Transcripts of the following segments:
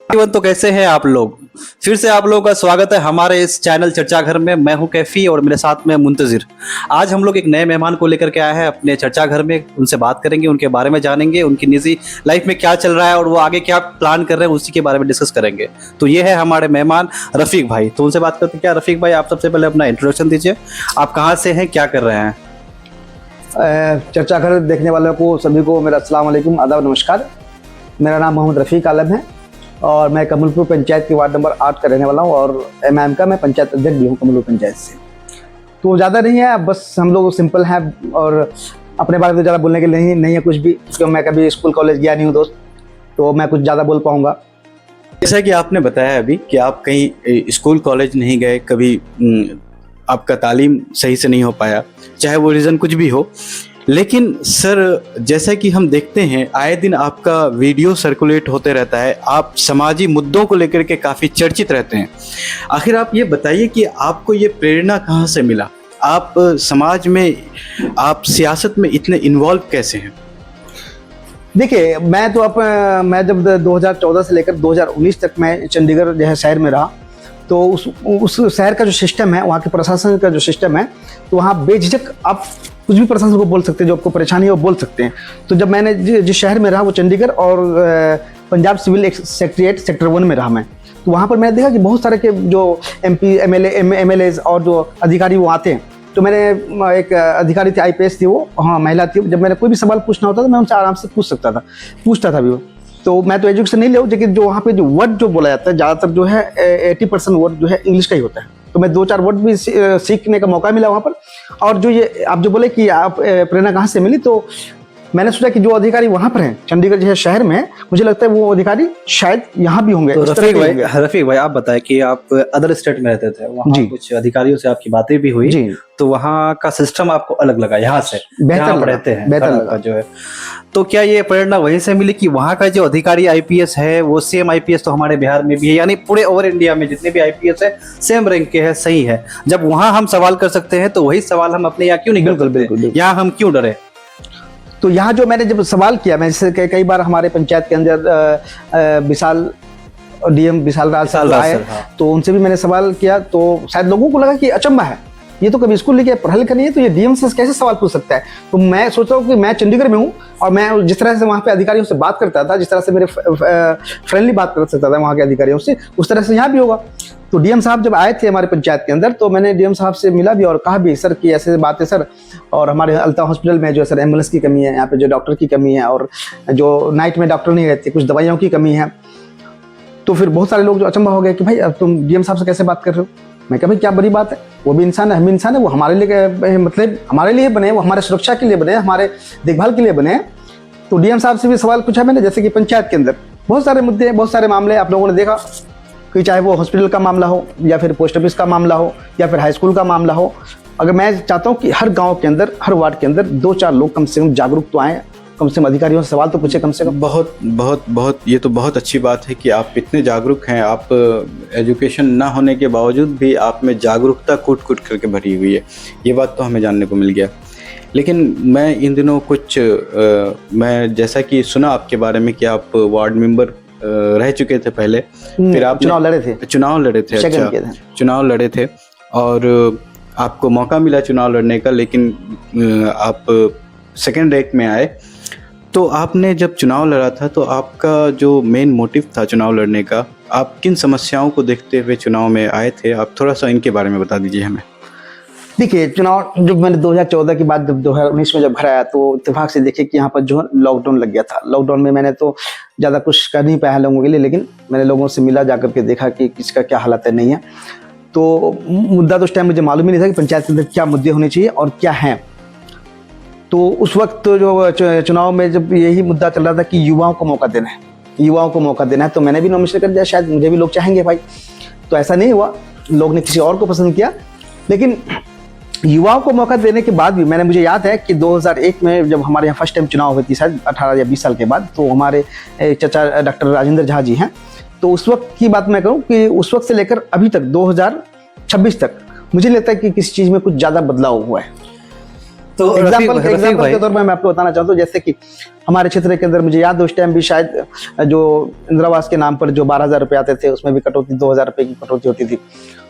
जीवन तो कैसे हैं आप लोग। फिर से आप लोगों का स्वागत है हमारे इस चैनल चर्चा घर में। मैं हूं कैफी और मेरे साथ में मुंतजिर। आज हम लोग एक नए मेहमान को लेकर के आए हैं अपने चर्चा घर में। उनसे बात करेंगे, उनके बारे में जानेंगे, उनकी निजी लाइफ में क्या चल रहा है और वो आगे क्या प्लान कर रहे हैं उसी के बारे में डिस्कस करेंगे। तो ये है हमारे मेहमान रफीक भाई। तो उनसे बात करते हैं। क्या रफीक भाई, आप सबसे पहले अपना इंट्रोडक्शन दीजिए। आप कहाँ से हैं, क्या कर रहे हैं? चर्चा घर देखने वालों को सभी को मेरा अस्सलाम वालेकुम, आदाब, नमस्कार। मेरा नाम मोहम्मद रफ़ीक आलम है और मैं कमलपुर पंचायत के वार्ड नंबर 8 का रहने वाला हूँ और एमआईएम का मैं पंचायत अध्यक्ष भी हूँ कमलपुर पंचायत से। तो ज़्यादा नहीं है, बस हम लोग सिंपल हैं और अपने बारे में ज़्यादा बोलने के लिए नहीं है कुछ भी, क्योंकि मैं कभी स्कूल कॉलेज गया नहीं हूँ दोस्त, तो मैं कुछ ज़्यादा बोल पाऊँगा। जैसा कि आपने बताया अभी कि आप कहीं स्कूल कॉलेज नहीं गए, कभी आपका तालीम सही से नहीं हो पाया, चाहे वो रीज़न कुछ भी हो। लेकिन सर, जैसा कि हम देखते हैं आए दिन आपका वीडियो सर्कुलेट होते रहता है, आप समाजी मुद्दों को लेकर के काफ़ी चर्चित रहते हैं। आखिर आप ये बताइए कि आपको ये प्रेरणा कहाँ से मिला? आप समाज में, आप सियासत में इतने इन्वॉल्व कैसे हैं? देखिए, मैं जब 2014 से लेकर 2019 तक मैं चंडीगढ़ जो है शहर में रहा, तो उस शहर का जो सिस्टम है, वहाँ के प्रशासन का जो सिस्टम है, तो वहाँ बेझिझक आप कुछ भी प्रशासन को बोल सकते हैं, जो आपको परेशानी है वो बोल सकते हैं। तो जब मैंने जिस शहर में रहा वो चंडीगढ़ और पंजाब सिविल सेक्रेटरीट सेक्टर 1 में रहा मैं, तो वहाँ पर मैंने देखा कि बहुत सारे के जो MP MLA और जो अधिकारी वो आते हैं। तो मैंने एक अधिकारी थे, IPS थी वो, हाँ महिला थी। जब मैंने कोई भी सवाल पूछना होता था मैं उनसे आराम से पूछता था भी वो। तो मैं तो एजुकेशन नहीं ले, लेकिन जो वहाँ पे जो वर्ड जो बोला जाता है ज़्यादातर जो है 80% वर्ड जो है इंग्लिश का ही होता है। तो मैं 2-4 वर्ड भी सीखने का मौका मिला वहाँ पर। और जो ये आप जो बोले कि आप प्रेरणा कहाँ से मिली, तो मैंने सोचा कि जो अधिकारी वहाँ पर हैं चंडीगढ़ जो शहर में, मुझे लगता है वो अधिकारी शायद यहाँ भी होंगे। तो रफीक भाई आप बताएं कि आप अदर स्टेट में रहते थे, वहाँ कुछ अधिकारियों से आपकी बातें भी हुई, तो वहाँ का सिस्टम आपको अलग लगा यहाँ से? बेहतर रहते हैं, बेहतर लगा जो है। तो क्या ये प्रेरणा वहीं से मिली कि वहाँ का जो अधिकारी IPS है वो सेम IPS तो हमारे बिहार में भी है, यानी पूरे ओवर इंडिया में जितने भी IPS है सेम रैंक के है, सही है? जब वहाँ हम सवाल कर सकते हैं तो वही सवाल हम अपने यहाँ क्यों नहीं कर सकते? यहाँ हम क्यों डरे? तो यहाँ जो मैंने जब सवाल किया, मैं जैसे कई बार हमारे पंचायत के अंदर विशाल DM विशाल राज आए, तो उनसे भी मैंने सवाल किया। तो शायद लोगों को लगा कि अचंभा है, ये तो कभी स्कूल लिखे पढ़ा लिखा नहीं है, तो ये DM से कैसे सवाल पूछ सकता है। तो मैं सोच रहा हूँ कि मैं चंडीगढ़ में हूँ और मैं जिस तरह से वहाँ पे अधिकारियों से बात करता था, जिस तरह से मेरे फ्रेंडली बात कर सकता था वहाँ के अधिकारियों से, उस तरह से यहाँ भी होगा। तो DM साहब जब आए थे हमारे पंचायत के अंदर, तो मैंने DM साहब से मिला भी और कहा भी सर कि ऐसे बात है सर, और हमारे अल्ताफ हॉस्पिटल में जो सर एम्बुलेंस की कमी है, यहाँ पे जो डॉक्टर की कमी है, और जो नाइट में डॉक्टर नहीं रहते, कुछ दवाइयों की कमी है। तो फिर बहुत सारे लोग जो अचंभा हो गए कि भाई अब तुम DM साहब से कैसे बात कर रहे हो। मैं कहा भाई क्या बड़ी बात है, वो भी इंसान है, हम इंसान है, वो हमारे लिए मतलब हमारे लिए बने, वो हमारे सुरक्षा के लिए बने, हमारे देखभाल के लिए बने। तो DM साहब से भी सवाल पूछा मैंने, जैसे कि पंचायत के अंदर बहुत सारे मुद्दे, बहुत सारे मामले आप लोगों ने देखा कि चाहे वो हॉस्पिटल का मामला हो या फिर पोस्ट ऑफिस का मामला हो या फिर हाई स्कूल का मामला हो। अगर मैं चाहता हूँ कि हर गांव के अंदर, हर वार्ड के अंदर 2-4 लोग कम से कम जागरूक तो आए, कम से कम अधिकारियों से सवाल तो पूछे कम से कम। बहुत ये तो बहुत अच्छी बात है कि आप इतने जागरूक हैं। आप एजुकेशन ना होने के बावजूद भी आप में जागरूकता कूट कूट करके भरी हुई है, ये बात तो हमें जानने को मिल गया। लेकिन मैं इन दिनों कुछ मैं जैसा कि सुना आपके बारे में कि आप वार्ड मेंबर रह चुके थे पहले, फिर आप चुनाव लड़े थे। अच्छा, चुनाव लड़े थे और आपको मौका मिला चुनाव लड़ने का, लेकिन आप सेकंड रैंक में आए। तो आपने जब चुनाव लड़ा था तो आपका जो मेन मोटिव था चुनाव लड़ने का, आप किन समस्याओं को देखते हुए चुनाव में आए थे? आप थोड़ा सा इनके बारे में बता दीजिए हमें। देखिए, चुनाव जब मैंने 2014 के बाद जब 2019 में जब घर आया, तो इत्तेफाक से देखिए कि यहाँ पर जो लॉकडाउन लग गया था। लॉकडाउन में मैंने तो ज़्यादा कुछ कर नहीं पाया लोगों के लिए, लेकिन मैंने लोगों से मिला, जाकर के देखा कि किसका क्या हालत है, नहीं है। तो मुद्दा तो उस टाइम मुझे मालूम ही नहीं था कि पंचायत के अंदर क्या मुद्दे होने चाहिए और क्या हैं। तो उस वक्त तो जो चुनाव में जब यही मुद्दा चल रहा था कि युवाओं को मौका देना है, युवाओं को मौका देना है, तो मैंने भी नॉमिनेशन कर दिया, शायद मुझे भी लोग चाहेंगे भाई। तो ऐसा नहीं हुआ, लोग ने किसी और को पसंद किया। लेकिन युवाओं को मौका देने के बाद भी मुझे याद है कि 2001 में जब हमारे यहाँ फर्स्ट टाइम चुनाव हुई थी, शायद 18 या 20 साल के बाद, तो हमारे चचा डॉक्टर राजेंद्र झा जी हैं। तो उस वक्त की बात मैं कहूँ कि उस वक्त से लेकर अभी तक 2026 तक मुझे लगता है कि किसी चीज़ में कुछ ज़्यादा बदलाव हुआ है। तो एग्जाम्पल के तौर पर मैं आपको बताना चाहता हूँ, जैसे कि हमारे क्षेत्र के अंदर मुझे याद है उस टाइम भी शायद जो इंदिरा आवास के नाम पर जो 12,000 रुपये आते थे उसमें भी कटौती 2,000 रुपये की कटौती होती थी।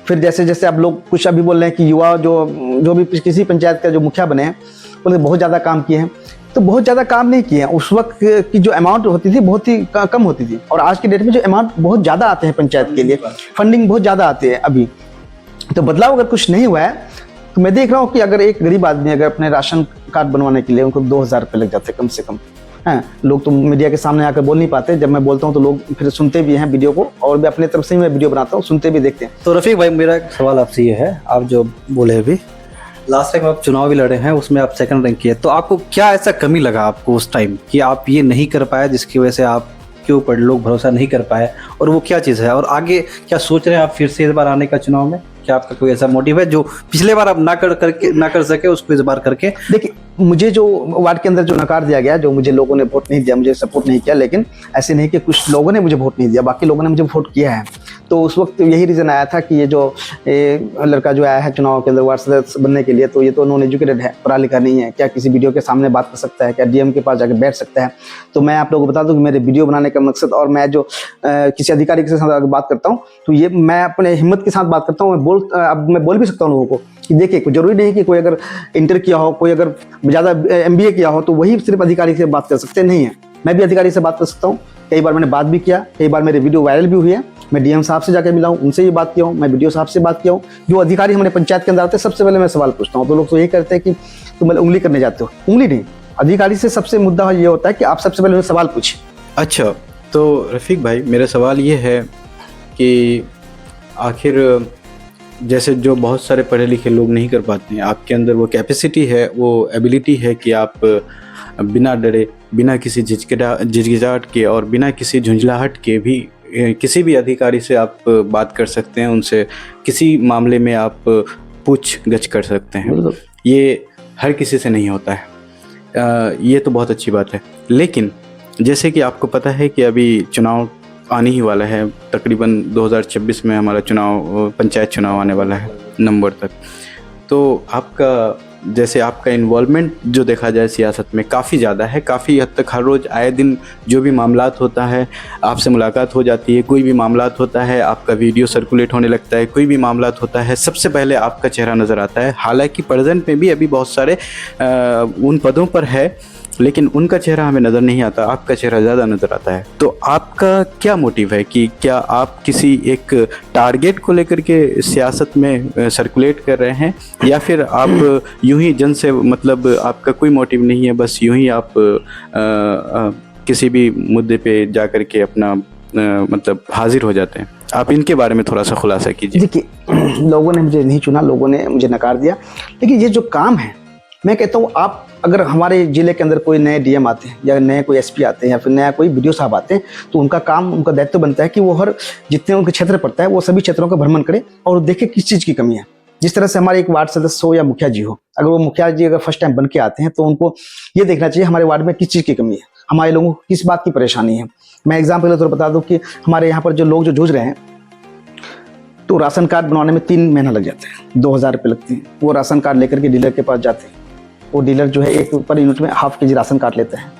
फिर जैसे जैसे आप लोग कुछ अभी बोल रहे हैं कि युवा जो भी किसी पंचायत का जो मुखिया बने हैं उन्होंने बहुत ज़्यादा काम किए हैं, तो बहुत ज़्यादा काम नहीं किए हैं। उस वक्त की जो अमाउंट होती थी बहुत ही कम होती थी, और आज की डेट में जो अमाउंट बहुत ज़्यादा आते हैं पंचायत के लिए, फंडिंग बहुत ज़्यादा आती है अभी। तो बदलाव अगर कुछ नहीं हुआ है तो मैं देख रहा हूँ कि अगर एक गरीब आदमी अगर अपने राशन कार्ड बनवाने के लिए उनको 2,000 रुपये लग जाते हैं कम से कम। हैं, लोग तो मीडिया के सामने आकर बोल नहीं पाते, जब मैं बोलता हूँ तो लोग फिर सुनते भी हैं वीडियो को, और मैं अपने तरफ से ही मैं वीडियो बनाता हूँ, सुनते भी देखते हैं। तो रफीक भाई, मेरा एक सवाल आपसे ये है, आप जो बोले अभी लास्ट टाइम आप चुनाव भी लड़े हैं, उसमें आप सेकंड रैंक किए, तो आपको क्या ऐसा कमी लगा आपको उस टाइम कि आप ये नहीं कर पाए, जिसकी वजह से आपके ऊपर लोग भरोसा नहीं कर पाए, और वो क्या चीज़ है? और आगे क्या सोच रहे हैं आप फिर से इस बार आने का चुनाव में? क्या आपका कोई ऐसा मोटिव है जो पिछले बार आप ना कर सके उसको इस बार करके? देखिए, मुझे जो वार्ड के अंदर जो नकार दिया गया, जो मुझे लोगों ने वोट नहीं दिया, मुझे सपोर्ट नहीं किया, लेकिन ऐसे नहीं कि कुछ लोगों ने मुझे वोट नहीं दिया, बाकी लोगों ने मुझे वोट किया है। तो उस वक्त यही रीज़न आया था कि ये जो लड़का जो आया है चुनाव के अंदर वार्ड सदस्य बनने के लिए, तो ये तो नॉन एजुकेटेड है, पढ़ा लिखा नहीं है, क्या किसी वीडियो के सामने बात कर सकता है, क्या डीएम के पास जाकर बैठ सकता है? तो मैं आप लोगों को बता दूं कि मेरे वीडियो बनाने का मकसद, और मैं जो किसी अधिकारी के साथ बात करता हूँ तो ये मैं अपने हिम्मत के साथ बात करता हूँ। मैं बोल भी सकता हूँ लोगों को कि देखिए, कोई जरूरी नहीं कि कोई अगर इंटर किया हो, कोई अगर ज़्यादा MBA किया हो तो वही सिर्फ अधिकारी से बात कर सकते नहीं है। मैं भी अधिकारी से बात कर सकता हूँ, कई बार मैंने बात भी किया, कई बार मेरे वीडियो वायरल भी हुई है। मैं डीएम साहब से जाकर मिला हूँ, उनसे ये बात किया हूँ, मैं वीडियो साहब से बात किया हूँ। जो अधिकारी हमारे पंचायत के अंदर आते हैं सबसे पहले मैं सवाल पूछता हूँ, तो लोग तो यही करते हैं कि तुम उंगली करने जाते हो। उंगली नहीं, अधिकारी से सबसे मुद्दा ये होता है कि आप सबसे पहले उन्हें सवाल पूछिए। अच्छा, तो रफ़ीक भाई, मेरा सवाल ये है कि आखिर जैसे जो बहुत सारे पढ़े लिखे लोग नहीं कर पाते हैं, आपके अंदर वो कैपेसिटी है, वो एबिलिटी है कि आप बिना डरे, बिना किसी झिझकिचाहट के और बिना किसी झुंझलाहट के भी किसी भी अधिकारी से आप बात कर सकते हैं, उनसे किसी मामले में आप पूछ गछ कर सकते हैं। ये हर किसी से नहीं होता है, ये तो बहुत अच्छी बात है। लेकिन जैसे कि आपको पता है कि अभी चुनाव आने ही वाला है, तकरीबन 2026 में हमारा चुनाव, पंचायत चुनाव आने वाला है नवंबर तक। तो आपका इन्वॉल्वमेंट जो देखा जाए सियासत में काफ़ी ज़्यादा है, काफ़ी हद तक हर रोज़ आए दिन जो भी मामलात होता है आपसे मुलाकात हो जाती है, कोई भी मामलात होता है आपका वीडियो सर्कुलेट होने लगता है, कोई भी मामलात होता है सबसे पहले आपका चेहरा नज़र आता है। हालांकि प्रेजेंट में भी अभी बहुत सारे उन पदों पर है, लेकिन उनका चेहरा हमें नज़र नहीं आता, आपका चेहरा ज़्यादा नज़र आता है। तो आपका क्या मोटिव है कि क्या आप किसी एक टारगेट को लेकर के सियासत में सर्कुलेट कर रहे हैं, या फिर आप यूं ही जन से, मतलब आपका कोई मोटिव नहीं है, बस यूं ही आप किसी भी मुद्दे पे जा कर के अपना मतलब हाजिर हो जाते हैं? आप इनके बारे में थोड़ा सा खुलासा कीजिए। देखिए, लोगों ने मुझे नहीं चुना, लोगों ने मुझे नकार दिया, लेकिन ये जो काम है, मैं कहता हूँ, आप अगर हमारे ज़िले के अंदर कोई नए डीएम आते हैं या नए कोई एसपी आते हैं या फिर नया कोई वीडियो साहब आते हैं, तो उनका काम, उनका दायित्व बनता है कि वो हर जितने उनके क्षेत्र पड़ता है वो सभी क्षेत्रों का भ्रमण करें और देखें किस चीज़ की कमी है। जिस तरह से हमारे एक वार्ड सदस्य हो या मुखिया जी हो, अगर वो मुखिया जी अगर फर्स्ट टाइम बन के आते हैं तो उनको ये देखना चाहिए हमारे वार्ड में किस चीज़ की कमी है, हमारे लोगों को किस बात की परेशानी है। मैं एग्जाम्पल के तौर पर बता दूँ कि हमारे यहाँ पर जो लोग जो जूझ रहे हैं, तो राशन कार्ड बनवाने में 3 महीना लग जाते हैं, 2,000 रुपये लगते हैं। वो राशन कार्ड लेकर के डीलर के पास जाते हैं, वो डीलर जो है एक पर यूनिट में 1/2 kg राशन कार्ड लेते हैं।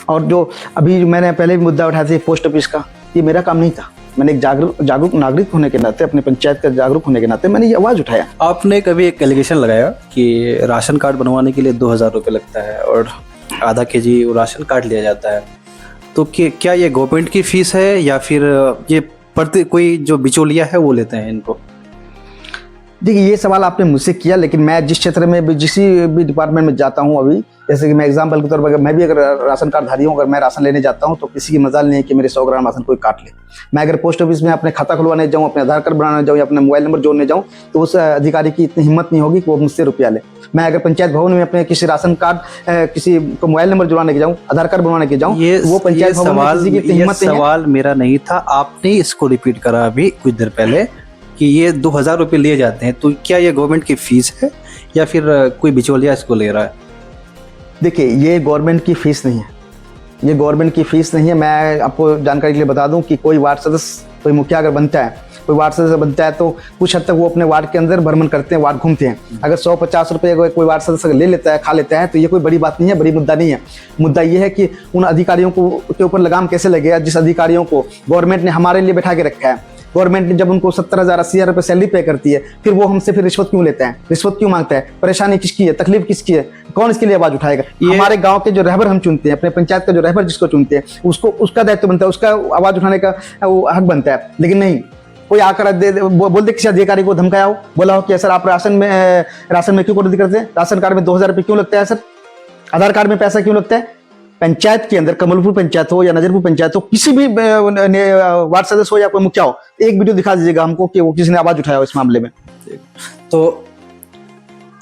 और जो अभी मैंने पहले भी मुद्दा उठाया था पोस्ट ऑफिस का, ये मेरा काम नहीं था। मैंने एक जागरूक नागरिक होने के नाते, अपने पंचायत का जागरूक होने के नाते मैंने ये आवाज़ उठाया। आपने कभी एक एलिगेशन लगाया कि राशन कार्ड बनवाने के लिए 2,000 रुपये लगता है और आधा kg राशन कार्ड लिया जाता है, तो क्या ये गवर्नमेंट की फीस है या फिर ये कोई जो बिचौलिया है वो लेते हैं इनको? देखिए, ये सवाल आपने मुझसे किया, लेकिन मैं जिस क्षेत्र में भी, जिस भी डिपार्टमेंट में जाता हूँ अभी, जैसे कि मैं एग्जांपल के तौर पर, मैं भी अगर राशन कार्ड धारी हूँ, अगर मैं राशन लेने जाता हूँ तो किसी की मजाल नहीं है कि मेरे 100 ग्राम राशन कोई काट ले। मैं अगर पोस्ट ऑफिस में अपने खाता खुलवाने जाऊँ, अपने आधार कार्ड बनाने जाऊँ या अपने मोबाइल नंबर जोड़ने जाऊँ, तो उस अधिकारी की इतनी हिम्मत नहीं होगी कि वो मुझसे रुपया ले। मैं अगर पंचायत भवन में अपने किसी राशन कार्ड, किसी को मोबाइल नंबर जुड़वाने के जाऊँ, आधार कार्ड बनवाने के जाऊँ, वो पंचायत भवन में किसी की हिम्मत नहीं है। सवाल मेरा नहीं था, आपने इसको रिपीट करा अभी कुछ देर पहले कि ये 2,000 रुपये लिए जाते हैं, तो क्या ये गवर्नमेंट की फीस है या फिर कोई बिचौलिया इसको ले रहा है? देखिए, ये गवर्नमेंट की फीस नहीं है, ये गवर्नमेंट की फीस नहीं है। मैं आपको जानकारी के लिए बता दूं कि कोई वार्ड सदस्य, कोई मुखिया अगर बनता है कोई वार्ड सदस्य बनता है तो कुछ हद तक वो अपने वार्ड के अंदर भ्रमण करते हैं, वार्ड घूमते हैं। अगर 150 रुपये कोई वार्ड सदस्य ले लेता है, खा लेता है, तो ये कोई बड़ी बात नहीं है, बड़ी मुद्दा नहीं है। मुद्दा ये है कि उन अधिकारियों को के ऊपर लगाम कैसे लगेगा जिस अधिकारियों को गवर्नमेंट ने हमारे लिए बैठा के रखा है। गवर्नमेंट ने जब उनको 70,000 80,000 रुपये सैलरी पे करती है, फिर वो हमसे फिर रिश्वत क्यों लेता है, रिश्वत क्यों मांगता है? परेशानी किसकी है, तकलीफ किसकी है, कौन इसके लिए आवाज उठाएगा? हमारे गांव के जो रहबर हम चुनते हैं, अपने पंचायत का जो रहबर जिसको चुनते हैं, उसको उसका दायित्व बनता है, उसका आवाज उठाने का वो हक बनता है। लेकिन नहीं, कोई आकर बोल दे, किसी अधिकारी को धमकाया हो, बोला हो कि सर आप राशन में क्यों कटौती करते हैं, राशन कार्ड में 2,000 रुपये क्यों लगता है सर, आधार कार्ड में पैसा क्यों लगता है? पंचायत के अंदर, कमलपुर पंचायत हो या नजरपुर पंचायत हो, किसी भी वार्ड सदस्य हो या कोई मुखिया हो, एक वीडियो दिखा दीजिएगा हमको कि वो किसी ने आवाज उठाया हो इस मामले में। तो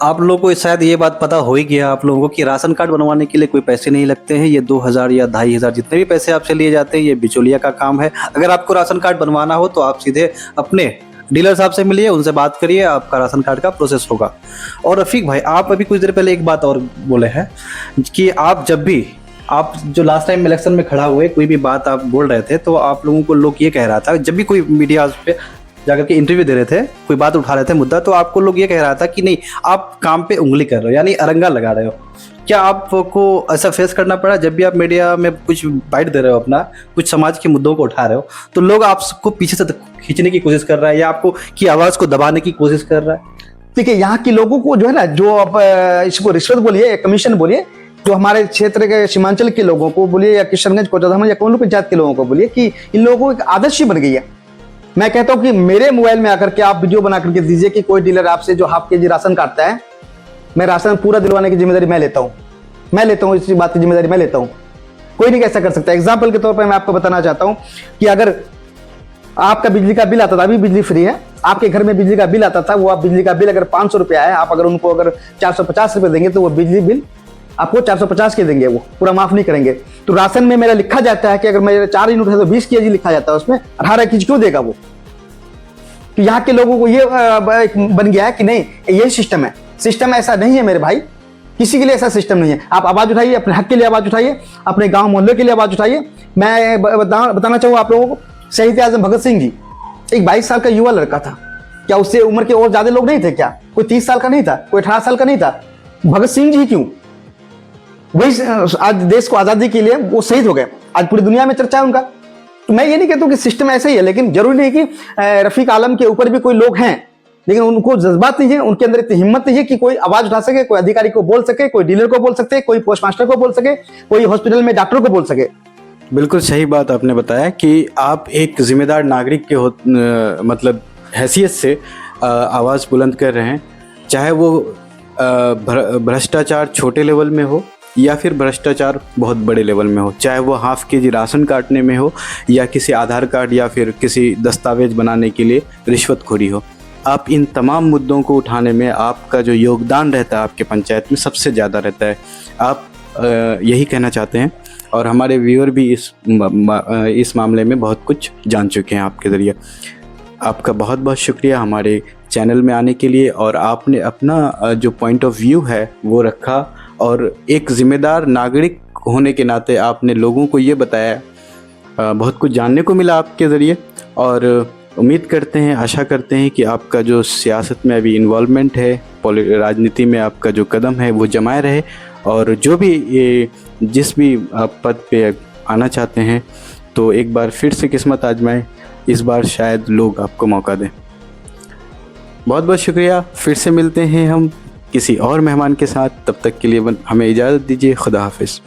आप लोगों को शायद ये बात पता हो ही गया आप लोगों को कि राशन कार्ड बनवाने के लिए कोई पैसे नहीं लगते हैं। ये 2,000 या 2,500 जितने भी पैसे आपसे लिए जाते हैं, ये बिचौलिया का काम है। अगर आपको राशन कार्ड बनवाना हो तो आप सीधे अपने डीलर साहब से मिलिए, उनसे बात करिए, आपका राशन कार्ड का प्रोसेस होगा। और रफीक भाई, आप अभी कुछ देर पहले एक बात और बोले हैं कि आप जब भी, आप जो लास्ट टाइम इलेक्शन में खड़ा हुए, कोई भी बात आप बोल रहे थे तो आप लोगों को लोग ये कह रहा था, जब भी कोई मीडिया पे जाकर के इंटरव्यू दे रहे थे, कोई बात उठा रहे थे मुद्दा, तो आपको लोग ये कह रहा था कि नहीं आप काम पे उंगली कर रहे हो, यानी अरंगा लगा रहे हो। क्या आपको ऐसा फेस करना पड़ा जब भी आप मीडिया में कुछ बाइट दे रहे हो, अपना कुछ समाज के मुद्दों को उठा रहे हो, तो लोग आपको पीछे से खींचने की कोशिश कर रहा है या आपको की आवाज़ को दबाने की कोशिश कर रहा है? देखिए, यहाँ के लोगों को जो है ना, जो आप इसको रिश्वत बोलिए या कमीशन बोलिए, जो हमारे क्षेत्र के सीमांचल के लोगों को बोलिए या किशनगंज कोटाधाम या कमलपुर पंचायत के लोगों को बोलिए, कि इन लोगों को एक आदत सी बन गई है। मैं कहता हूं कि मेरे मोबाइल में आकर के आप वीडियो बना करके दीजिए कि कोई डीलर आपसे जो हाफ केजी राशन काटता है, मैं राशन पूरा दिलवाने की जिम्मेदारी मैं लेता हूं, इस बात की जिम्मेदारी मैं लेता हूं। कोई नहीं कैसा कर सकता। एग्जाम्पल के तौर पर मैं आपको बताना चाहता हूं कि अगर आपका बिजली का बिल आता था, अभी बिजली फ्री है, आपके घर में बिजली का बिल आता था, वो आप बिजली का बिल अगर 500 रुपया है, आप अगर उनको अगर 450 रुपये देंगे तो वो बिजली बिल आपको 450 के देंगे, वो पूरा माफ नहीं करेंगे। तो राशन में मेरा लिखा जाता है कि अगर मेरे 4 यूनिट है तो 20 केजी लिखा जाता है, उसमें 18 केजी क्यों देगा वो? तो यहाँ के लोगों को ये बन गया है कि नहीं, ये सिस्टम है। सिस्टम ऐसा नहीं है मेरे भाई, किसी के लिए ऐसा सिस्टम नहीं है। आप आवाज उठाइए, अपने हक के लिए आवाज उठाइए, अपने गांव मोहल्ले के लिए आवाज उठाइए। मैं बताना चाहूँगा आप लोगों को, शहीद आजम भगत सिंह जी एक 22 साल का युवा लड़का था। क्या उससे उम्र के और ज्यादा लोग नहीं थे क्या? कोई 30 साल का नहीं था, कोई 18 साल का नहीं था। भगत सिंह जी क्यों? वही आज देश को आजादी के लिए वो शहीद हो गए, आज पूरी दुनिया में चर्चा है उनका। तो मैं ये नहीं कहता हूं कि सिस्टम ऐसा ही है, लेकिन जरूरी नहीं कि रफीक आलम के ऊपर भी कोई लोग हैं, लेकिन उनको जज्बात नहीं है, उनके अंदर इतनी हिम्मत नहीं है कि कोई आवाज उठा सके, कोई अधिकारी को बोल सके, कोई डीलर को बोल सके, कोई पोस्ट मास्टर को बोल सके, कोई हॉस्पिटल में डॉक्टर को बोल सके। बिल्कुल सही बात आपने बताया कि आप एक जिम्मेदार नागरिक के मतलब हैसियत से आवाज़ बुलंद कर रहे हैं, चाहे वो भ्रष्टाचार छोटे लेवल में हो या फिर भ्रष्टाचार बहुत बड़े लेवल में हो, चाहे वो हाफ केजी राशन काटने में हो या किसी आधार कार्ड या फिर किसी दस्तावेज बनाने के लिए रिश्वतखोरी हो। आप इन तमाम मुद्दों को उठाने में आपका जो योगदान रहता है आपके पंचायत में सबसे ज़्यादा रहता है। आप यही कहना चाहते हैं और हमारे व्यूअर भी इस मामले में बहुत कुछ जान चुके हैं आपके ज़रिए। आपका बहुत बहुत शुक्रिया हमारे चैनल में आने के लिए, और आपने अपना जो पॉइंट ऑफ व्यू है वो रखा और एक ज़िम्मेदार नागरिक होने के नाते आपने लोगों को ये बताया। बहुत कुछ जानने को मिला आपके ज़रिए, और उम्मीद करते हैं, आशा करते हैं कि आपका जो सियासत में अभी इन्वॉल्वमेंट है, राजनीति में आपका जो कदम है वो जमाए रहे, और जो भी ये जिस भी आप पद पे आना चाहते हैं तो एक बार फिर से किस्मत आजमाएं, इस बार शायद लोग आपको मौका दें। बहुत बहुत शुक्रिया। फिर से मिलते हैं हम किसी और मेहमान के साथ, तब तक के लिए हमें इजाज़त दीजिए। खुदा हाफिज़।